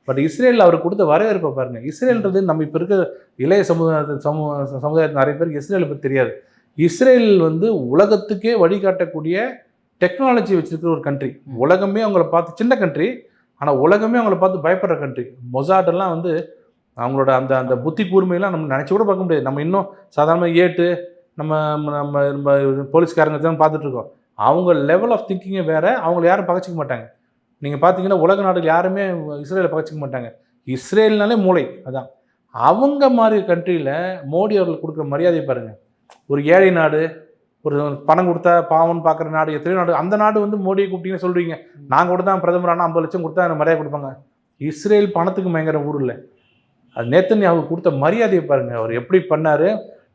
But இஸ்ரேலில் அவர் கொடுத்த வரவேற்பை பாருங்கள். இஸ்ரேல்ன்றது நம்ம இப்போ இருக்க இளைய சமுதாயத்தில் நிறைய பேருக்கு இஸ்ரேலை பற்றி தெரியாது. இஸ்ரேல் வந்து உலகத்துக்கே வழிகாட்டக்கூடிய டெக்னாலஜி வச்சுருக்கிற ஒரு கண்ட்ரி. உலகமே அவங்கள பார்த்து, சின்ன கண்ட்ரி ஆனால் உலகமே அவங்கள பார்த்து பயப்படுற கண்ட்ரி. மொசாடெல்லாம் வந்து அவங்களோட அந்த அந்த புத்தி கூர்மையெல்லாம் நம்ம நினச்சி கூட பார்க்க முடியாது. நம்ம இன்னும் சாதாரணமாக ஏட்டு நம்ம நம்ம நம்ம போலீஸ்காரங்க தான் பார்த்துட்ருக்கோம். அவங்க லெவல் ஆஃப் திங்கிங்கே வேறு. அவங்கள யாரும் பகச்சிக்க மாட்டாங்க. நீங்கள் பார்த்தீங்கன்னா உலக நாடுகள் யாருமே இஸ்ரேலை பகச்சிக்க மாட்டாங்க. இஸ்ரேல்னாலே மூளை அதான். அவங்க மாதிரி கண்ட்ரியில் மோடி அவர்கள் கொடுக்குற மரியாதையை பாருங்கள். ஒரு ஏழை நாடு, ஒரு பணம் கொடுத்தா பாவம்னு பார்க்குற நாடு, எத்தனையோ நாடு. அந்த நாடு வந்து மோடியை கூப்பிட்டீங்கன்னு சொல்கிறீங்க. நாங்கள் கூட தான் பிரதமர் ஆனால் 50 லட்சம் கொடுத்தா எனக்கு மரியாதை கொடுப்பாங்க. இஸ்ரேல் பணத்துக்கு பயங்கர ஊர் இல்லை. அது நேத்தன்யாஹு கொடுத்த மரியாதையை பாருங்கள். அவர் எப்படி பண்ணார்,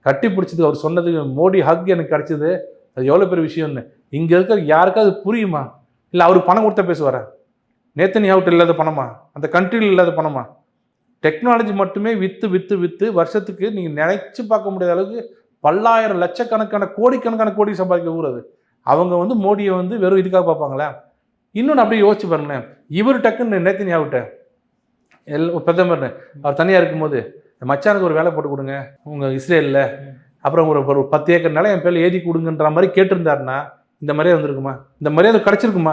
கட்டி பிடிச்சது. அவர் சொன்னதுக்கு மோடி ஹக் எனக்கு கிடச்சிது, அது எவ்வளோ பெரிய விஷயம்னு. இங்கே இருக்கிற யாருக்காவது புரியுமா? இல்லை அவருக்கு பணம் கொடுத்தா பேசுவாரா? நேத்தன்யாஹுட்ட இல்லாத பணமா? அந்த கண்ட்ரியில் இல்லாத பணமா? டெக்னாலஜி மட்டுமே விற்று விற்று விற்று வருஷத்துக்கு நீங்கள் நினைச்சு பார்க்க முடியாத அளவுக்கு பல்லாயிரம் லட்சக்கணக்கான கோடிக்கணக்கான கோடி சம்பாதிக்க ஊர் அது. அவங்க வந்து மோடியை வந்து வெறும் இதுக்காக பார்ப்பாங்களா? இன்னொன்று அப்படியே யோசிச்சு பாருங்களேன். இவர் டக்குன்னு நேத்தன்யாஹுட்ட பிரதமர் அவர் தனியாக இருக்கும்போது மச்சானுக்கு ஒரு வேலை போட்டு கொடுங்க உங்கள் இஸ்ரேலில், அப்புறம் ஒரு 10 ஏக்கர் நிலம் என் பேரில் எழுதி கொடுங்கன்ற மாதிரி கேட்டிருந்தாருன்னா இந்த மரியாதை வந்திருக்குமா? இந்த மரியாதை கிடச்சிருக்குமா?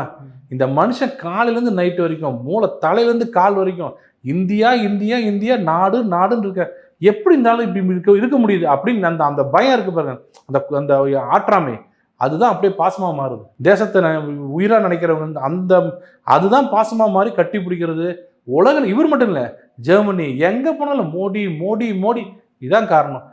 இந்த மனுஷன் காலையிலேருந்து நைட்டு வரைக்கும், மூளை தலையிலேருந்து கால் வரைக்கும் இந்தியா இந்தியா இந்தியா நாடு நாடுன்னு இருக்க. எப்படி இருந்தாலும் இப்படி இருக்க முடியுது அப்படின்னு அந்த அந்த பயம் இருக்குது பாருங்க. அந்த அந்த ஆற்றாமை அதுதான் அப்படியே பாசமாக மாறுது. தேசத்தை உயிராக நினைக்கிறவங்க அந்த அதுதான் பாசமாக மாறி கட்டி பிடிக்கிறது. உலகில் இவர் மட்டும் இல்லை, ஜெர்மனி எங்கே போனாலும் மோடி மோடி மோடி. இதுதான் காரணம்.